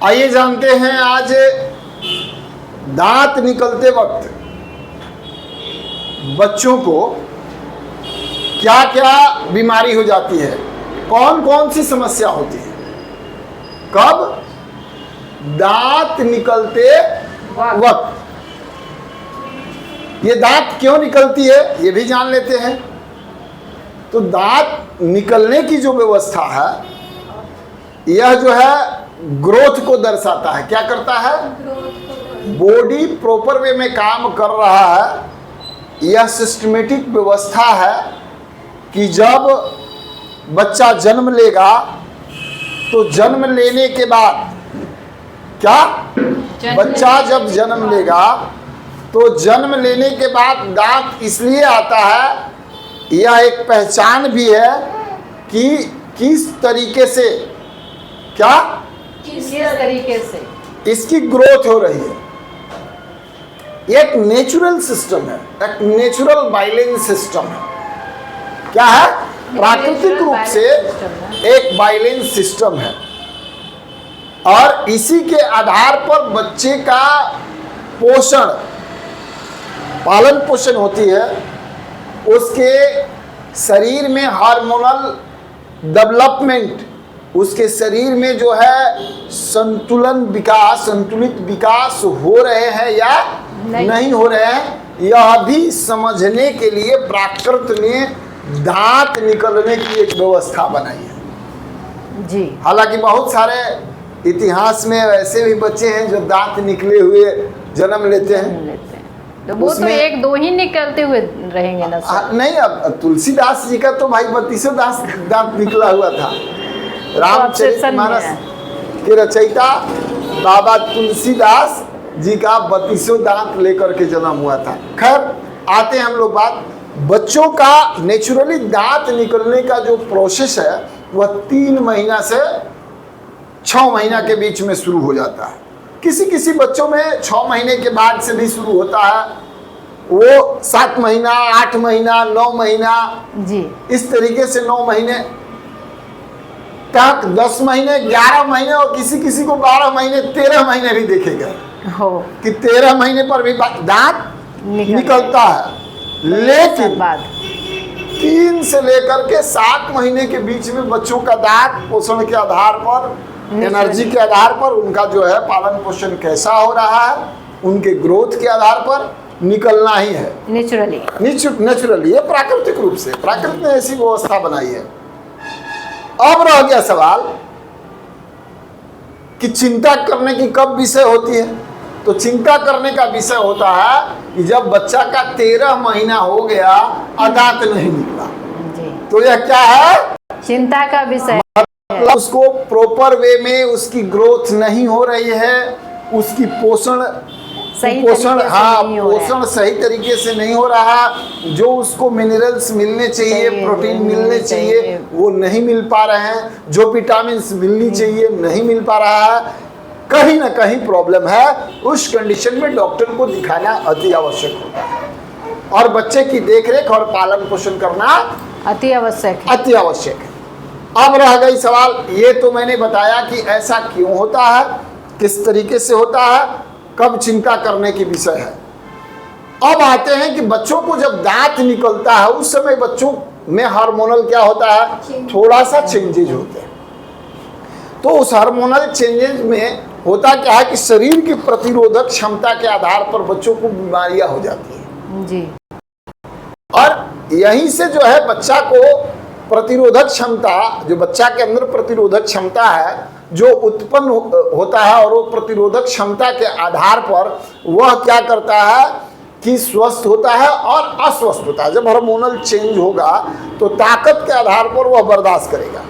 आइए जानते हैं आज दांत निकलते वक्त बच्चों को क्या क्या बीमारी हो जाती है, कौन कौन सी समस्या होती है, कब दांत निकलते वक्त, ये दांत क्यों निकलती है ये भी जान लेते हैं। तो दांत निकलने की जो व्यवस्था है यह जो है ग्रोथ को दर्शाता है। क्या करता है? बॉडी प्रॉपर वे में काम कर रहा है। यह सिस्टमेटिक व्यवस्था है कि जब बच्चा जन्म लेगा तो जन्म लेने के बाद क्या, बच्चा जब जन्म लेगा तो जन्म लेने के बाद दांत इसलिए आता है, यह एक पहचान भी है कि किस तरीके से, क्या, किस तरीके से इसकी ग्रोथ हो रही है। एक नेचुरल सिस्टम है, एक नेचुरल बाइलेंस सिस्टम है। क्या है? प्राकृतिक रूप से एक बाइलेंस सिस्टम है और इसी के आधार पर बच्चे का पोषण, पालन पोषण होती है। उसके शरीर में हार्मोनल डेवलपमेंट, उसके शरीर में जो है संतुलित विकास हो रहे हैं या नहीं हो रहे हैं, यह भी समझने के लिए प्राकृत ने दांत निकलने की एक व्यवस्था बनाई है जी। हालांकि बहुत सारे इतिहास में ऐसे भी बच्चे हैं जो दांत निकले हुए जन्म लेते हैं, तो वो तो एक दो ही निकलते हुए रहेंगे ना सर? नहीं, अब तुलसीदास जी का तो भाई 32 दांत निकला हुआ था। रामचरितमानस के रचयिता बाबा तुलसीदास जी का 32 दांत लेकर के जन्म हुआ था। खैर आते हैं हम लोग बात, बच्चों का नेचुरली दांत निकलने का जो प्रोसेस है वह 3 महीना से 6 महीना के बीच में शुरू हो जाता है। किसी किसी बच्चों में 6 महीने के बाद से भी शुरू होता है, वो 7 महीना, 8 महीना, 9 महीना जी, इस तरीके से 9 महीने तक, 10 महीने, 11 महीने और किसी किसी को 12 महीने, 13 महीने भी देखे गए कि 13 महीने पर भी दांत निकलता है। लेकिन 3 से लेकर के 7 महीने के बीच में बच्चों का दांत पोषण के आधार पर, एनर्जी के आधार पर, उनका जो है पालन पोषण कैसा हो रहा है, उनके ग्रोथ के आधार पर निकलना ही है नेचुरली। ये प्राकृतिक रूप से प्राकृतिक ने ऐसी व्यवस्था बनाई है। अब रह गया सवाल कि चिंता करने की कब विषय होती है। तो चिंता करने का विषय होता है कि जब बच्चा का 13 महीना हो गया और दांत नहीं निकला, तो यह क्या है? चिंता का विषय। मतलब उसको प्रॉपर वे में उसकी ग्रोथ नहीं हो रही है, उसकी पोषण सही तरीके से नहीं हो रहा, जो उसको मिनरल्स मिलने चाहिए, प्रोटीन मिलने चाहिए वो नहीं मिल पा रहे हैं, जो विटामिन मिलनी चाहिए नहीं मिल पा रहा है, कहीं ना कहीं प्रॉब्लम है। उस कंडीशन में डॉक्टर को दिखाना अति आवश्यक होता है और बच्चे की देखरेख और पालन पोषण करना अति आवश्यक है। अब रह गई सवाल, ये तो मैंने बताया कि ऐसा क्यों होता है, किस तरीके से होता है, कब चिंता करने की विषय है। अब आते हैं कि बच्चों को जब दांत निकलता है उस समय बच्चों में हार्मोनल क्या होता है, थोड़ा सा चेंजेज होते हैं। तो उस हार्मोनल चेंजेज में होता क्या है कि शरीर की प्रतिरोधक क्षमता के आधार पर बच्चों को बीमारियां हो जाती हैं जी। और यहीं से जो है बच्चा को प्रतिरोधक क्षमता, जो बच्चा के अंदर प्रतिरोधक क्षमता है जो उत्पन्न होता है, और वो प्रतिरोधक क्षमता के आधार पर वह क्या करता है कि स्वस्थ होता है और अस्वस्थ होता है। जब हार्मोनल चेंज होगा तो ताकत के आधार पर वह बर्दाश्त करेगा।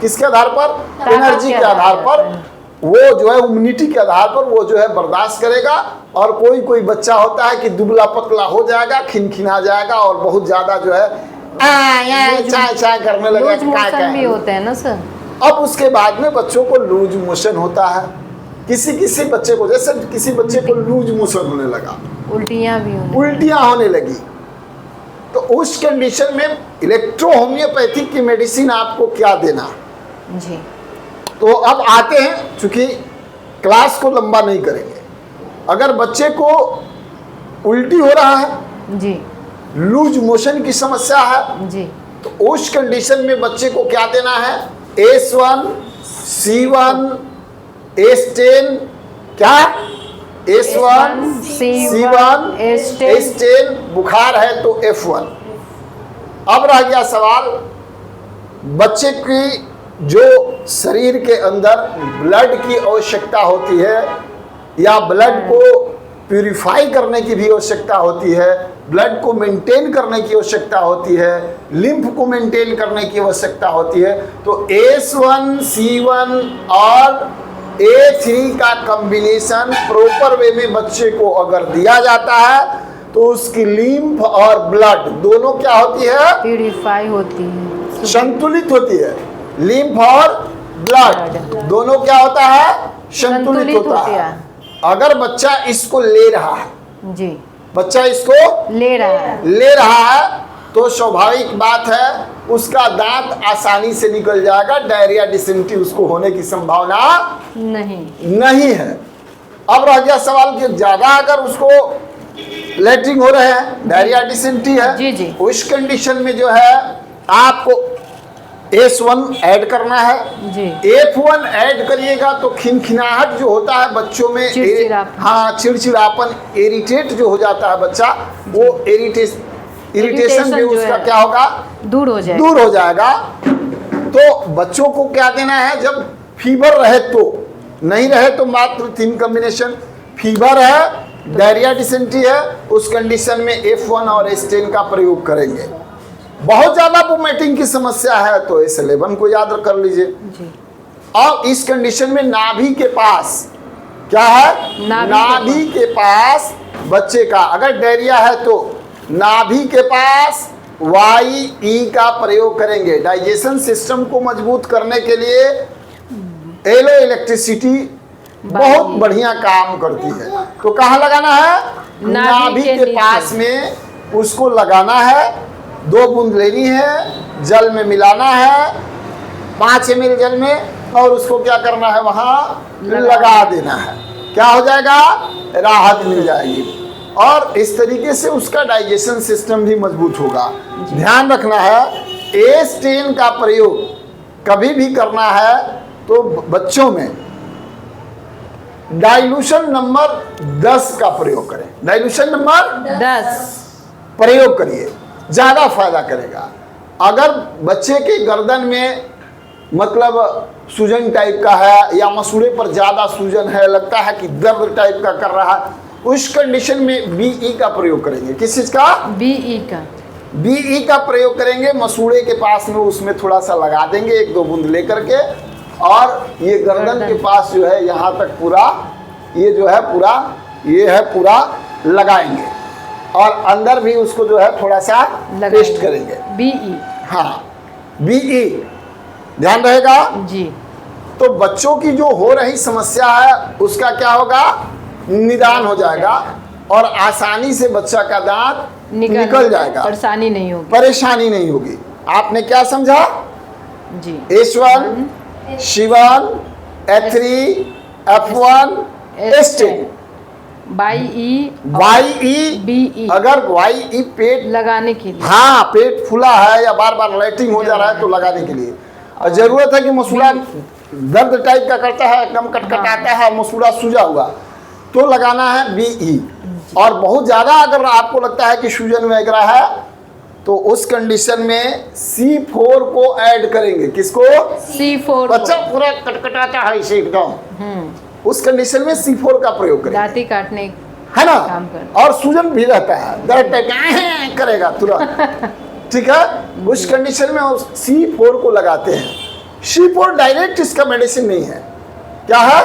किसके आधार पर? एनर्जी के आधार पर, वो जो है इम्यूनिटी के आधार पर वो जो है बर्दाश्त करेगा। और कोई कोई बच्चा होता है कि दुबला पतला हो जाएगा, खिनखिना जाएगा और बहुत ज्यादा जो है चाय करने लगेगा, भी होते हैं ना सर। अब उसके बाद में बच्चों को लूज मोशन होता है। किसी बच्चे को, जैसे किसी बच्चे को लूज मोशन होने लगा, उल्टियां होने लगी, तो उस कंडीशन में इलेक्ट्रो होम्योपैथिक की मेडिसिन आपको क्या देना जी। तो अब आते हैं, चूंकि क्लास को लंबा नहीं करेंगे। अगर बच्चे को उल्टी हो रहा है, जी लूज मोशन की समस्या है, जी तो उस कंडीशन में बच्चे को क्या देना है? S1, C1, S10, क्या S1, C1, S10, बुखार है तो F1। अब रह गया सवाल, बच्चे की जो शरीर के अंदर ब्लड की आवश्यकता होती है या ब्लड को प्यूरिफाई करने की भी आवश्यकता होती है, ब्लड को मेंटेन करने की आवश्यकता होती है, लिम्फ को मेंटेन करने की आवश्यकता होती है, तो S1, C1 और A3 का कॉम्बिनेशन प्रॉपर वे में बच्चे को अगर दिया जाता है तो उसकी लिम्फ और ब्लड दोनों क्या होती है? प्यूरिफाई होती है, संतुलित होती है। लिम्फ और ब्लड दोनों क्या होता है? संतुलित होता है। अगर बच्चा इसको ले रहा है, जी बच्चा इसको ले रहा है तो स्वाभाविक बात है उसका दांत आसानी से निकल जाएगा, डायरिया डिसेंट्री उसको होने की संभावना नहीं है। अब रह गया सवाल कि ज्यादा अगर उसको लेटरिन हो रहे हैं, डायरिया डिसेंट्री है, जी जी, उस कंडीशन में जो है आपको S1 ऐड करना है जी। F1 ऐड करिएगा तो खिनखिनाहट जो होता है बच्चों में, चिड़चिड़ापन, इरिटेट जो हो जाता है बच्चा, वो इरिटेशन भी उसका क्या होगा? दूर हो जाएगा। तो बच्चों को क्या देना है? जब फीवर रहे तो, नहीं रहे तो मात्र 3 कॉम्बिनेशन, फीवर है, डायरिया डिसेंट्री है, उस कंडीशन में F1 और S10 का प्रयोग करेंगे। बहुत ज्यादा वोमिटिंग की समस्या है तो S11 को याद कर लीजिए। और इस कंडीशन में नाभि के पास क्या है? नाभि के पास बच्चे का अगर डायरिया है तो नाभि के पास YE का प्रयोग करेंगे। डाइजेशन सिस्टम को मजबूत करने के लिए एलो इलेक्ट्रिसिटी बहुत बढ़िया काम करती है। तो कहाँ लगाना है? नाभि के पास में उसको लगाना है। 2 बूंद लेनी है, जल में मिलाना है 5 ml जल में, और उसको क्या करना है? वहां लगा देना है। क्या हो जाएगा? राहत मिल जाएगी और इस तरीके से उसका डाइजेशन सिस्टम भी मजबूत होगा। ध्यान रखना है S10 का प्रयोग कभी भी करना है तो बच्चों में डाइल्यूशन नंबर 10 का प्रयोग करें। डाइल्यूशन नंबर 10 प्रयोग करिए, ज्यादा फायदा करेगा। अगर बच्चे के गर्दन में मतलब सूजन टाइप का है या मसूड़े पर ज्यादा सूजन है, लगता है कि दर्द टाइप का कर रहा है, उस कंडीशन में BE का प्रयोग करेंगे। किस चीज का? BE का प्रयोग करेंगे। मसूड़े के पास में उसमें थोड़ा सा लगा देंगे 1-2 बूंद लेकर के, और ये गर्दन के पास जो है यहाँ तक पूरा ये जो है पूरा लगाएंगे, और अंदर भी उसको जो है थोड़ा सा पेस्ट करेंगे। BE, हाँ BE ध्यान रहेगा जी। तो बच्चों की जो हो रही समस्या है उसका क्या होगा? निदान हो जाएगा और आसानी से बच्चा का दांत निकल जाएगा, परेशानी नहीं होगी। आपने क्या समझा जी? S1, C1, A3, F1, S10, YE, BE। अगर YE पेट लगाने के लिए, हाँ पेट फूला है या बार बार लैट्रिन हो जा रहा है तो लगाने के लिए, और जरूरत है कि मसूड़ा दर्द टाइप का करता है, एकदम कटकटाता है, मसूड़ा सूजा हुआ, तो लगाना है BE। और बहुत ज्यादा अगर आपको लगता है कि सूजन वगैरह है तो उस कंडीशन में C4 को ऐड करेंगे। किसको? C4। बच्चा पूरा कटकटाता है इसे एकदम, उस कंडीशन में C4 का प्रयोग करेंगे। दांती काटने है ना, और सूजन भी रहता है, दर्द टाइप करेगा तुरंत, ठीक है। उस कंडीशन में C4 को लगाते हैं। C4 डायरेक्ट इसका मेडिसिन नहीं है। क्या है?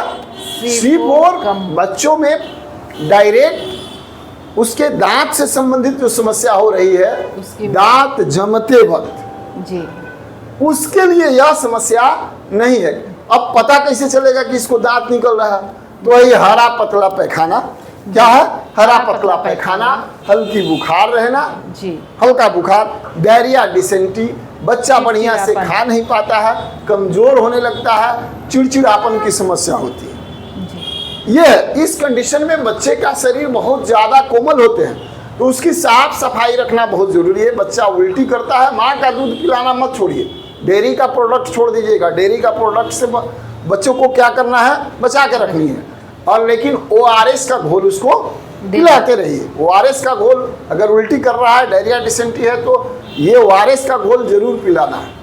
C4 बच्चों में डायरेक्ट उसके दांत से संबंधित जो समस्या हो रही है, दांत जमते वक्त जी, उसके लिए यह समस्या नहीं है। अब पता कैसे चलेगा कि इसको दांत निकल रहा है? तो ये हरा पतला पैखाना, क्या है? हरा पतला पैखाना, हल्की बुखार रहना जी, हल्का बुखार, डायरिया डिसेंट्री, बच्चा बढ़िया से खा नहीं पाता है, कमजोर होने लगता है, चिड़चिड़ापन की समस्या होती है जी। ये इस कंडीशन में बच्चे का शरीर बहुत ज़्यादा कोमल होते हैं, तो उसकी साफ सफाई रखना बहुत ज़रूरी है। बच्चा उल्टी करता है, माँ का दूध पिलाना मत छोड़िए, डेयरी का प्रोडक्ट छोड़ दीजिएगा। डेयरी का प्रोडक्ट से बच्चों को क्या करना है, बचा के रखनी है। और लेकिन ORS का घोल उसको पिलाते रहिए। ORS का घोल अगर उल्टी कर रहा है, डायरिया डिसेंट्री है, तो ये ORS का घोल जरूर पिलाना है।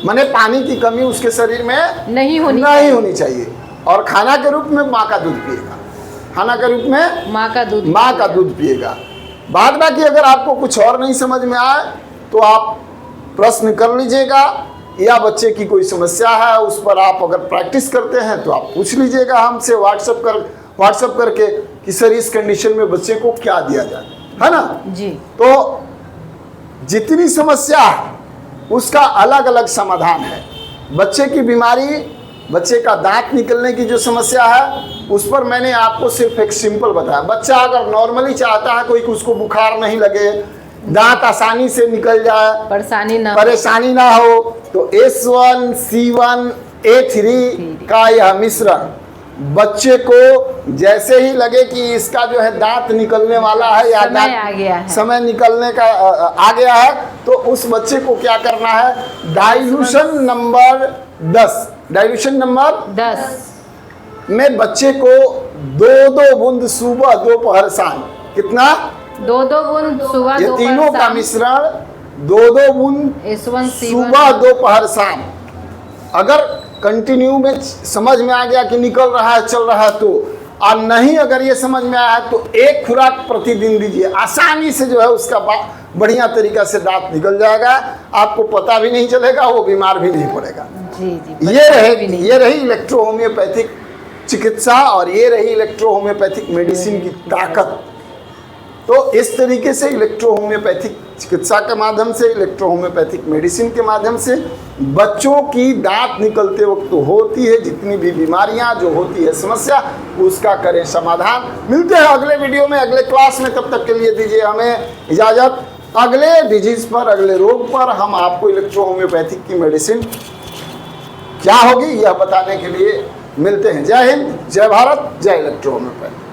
माने पानी की कमी उसके शरीर में नहीं होनी चाहिए। और खाना के रूप में माँ का दूध पिएगा, खाना के रूप में माँ का दूध पिएगा। बाद बाकी अगर आपको कुछ और नहीं समझ में आए तो आप प्रश्न कर लीजिएगा, या बच्चे की कोई समस्या है उस पर आप अगर प्रैक्टिस करते हैं तो आप पूछ लीजिएगा हमसे व्हाट्सएप करके कि सर इस कंडीशन में बच्चे को क्या दिया जाए, है ना जी। तो जितनी समस्या है उसका अलग अलग समाधान है। बच्चे की बीमारी, बच्चे का दांत निकलने की जो समस्या है उस पर मैंने आपको सिर्फ एक सिंपल बताया। बच्चा अगर नॉर्मली चाहता है कोई उसको बुखार नहीं लगे, दांत आसानी से निकल जाए, परेशानी ना हो, तो S1 C1 A3 का यह मिश्रण बच्चे को जैसे ही लगे कि इसका जो है दांत निकलने वाला है या समय निकलने का आ गया है, तो उस बच्चे को क्या करना है, डाइल्यूशन नंबर 10 में बच्चे को 2-2 बूंद सुबह दोपहर शाम, कितना 2-2 बूंद सुबह ये तीनों का मिश्रण 2-2 बूंद सुबह दोपहर शाम। अगर कंटिन्यू में समझ में आ गया कि निकल रहा है, चल रहा है, तो और नहीं अगर ये समझ में आया तो एक खुराक प्रतिदिन दीजिए। आसानी से जो है उसका बढ़िया तरीका से दांत निकल जाएगा, आपको पता भी नहीं चलेगा, वो बीमार भी नहीं पड़ेगा। जी, ये रही इलेक्ट्रो होम्योपैथिक चिकित्सा और ये रही इलेक्ट्रो होम्योपैथिक मेडिसिन की ताकत। तो इस तरीके से इलेक्ट्रो होम्योपैथिक चिकित्सा के माध्यम से, इलेक्ट्रो होम्योपैथिक मेडिसिन के माध्यम से बच्चों की दांत निकलते वक्त तो होती है जितनी भी बीमारियां जो होती है समस्या, उसका करें समाधान। मिलते हैं अगले वीडियो में, अगले क्लास में, तब तक के लिए दीजिए हमें इजाज़त। अगले डिजीज पर, अगले रोग पर हम आपको इलेक्ट्रो होम्योपैथिक की मेडिसिन क्या होगी यह बताने के लिए मिलते हैं। जय हिंद, जय भारत, जय इलेक्ट्रो होम्योपैथी।